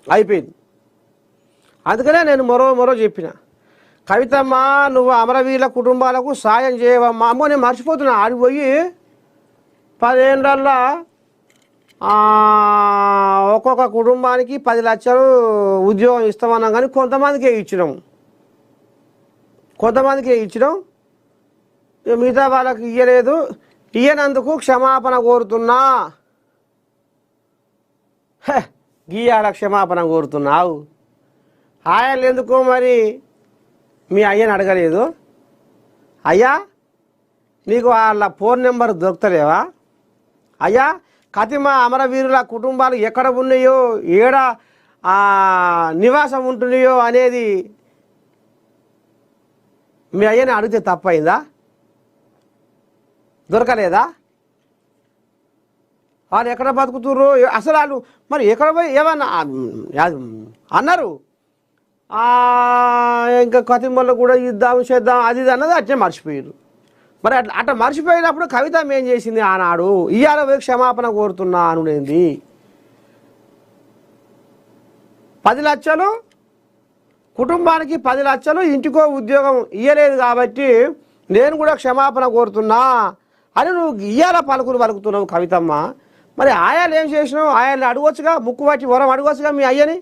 అయిపోయింది. అందుకనే నేను మరో చెప్పిన, కవితమ్మ నువ్వు అమరవీరుల కుటుంబాలకు సాయం చేయవమ్మా. అమ్మో నేను మర్చిపోతున్నా, ఆడికి పోయి 10 ఏళ్ళల్లో ఒక్కొక్క కుటుంబానికి 10 లక్షలు ఉద్యోగం ఇస్తామన్నాం, కానీ కొంతమందికే ఇచ్చినాం. మిగతా వాళ్ళకి ఇయ్యలేదు. ఇయ్యనందుకు క్షమాపణ కోరుతున్నా. గీయాడ క్షమాపణ కోరుతున్నావు. ఆయన ఎందుకో మరి మీ అయ్యని అడగలేదు? అయ్యా నీకు వాళ్ళ ఫోన్ నెంబర్ దొరుకుతలేవా? అయ్యా కతిమ అమరవీరుల కుటుంబాలు ఎక్కడ ఉన్నాయో, ఏడ నివాసం ఉంటున్నాయో అనేది మీ అయ్యని అడిగితే తప్పైందా? దొరకలేదా? వాళ్ళు ఎక్కడ బతుకుతుర్రు అసలు, వాళ్ళు మరి ఎక్కడ పోయి ఏమన్నా అన్నారు? ఇంకా కతిమల్లో కూడా ఇద్దాం చేద్దాం అది ఇది అన్నది అట్లే మర్చిపోయారు. మరి అట్లా మర్చిపోయినప్పుడు కవిత ఏం చేసింది ఆనాడు? ఇవాళ పోయి క్షమాపణ కోరుతున్నా అనునేది. 10 లక్షలు కుటుంబానికి 10 లక్షలు ఇంటికో ఉద్యోగం ఇయ్యలేదు కాబట్టి నేను కూడా క్షమాపణ కోరుతున్నా అని నువ్వు ఇయ్యాల పలుకుతున్నావు కవితమ్మ. మరి ఆయాలు ఏం చేసినావు? ఆయాల్ని అడగవచ్చుగా, ముక్కు పట్టి వరం అడగవచ్చుగా మీ అయ్యని.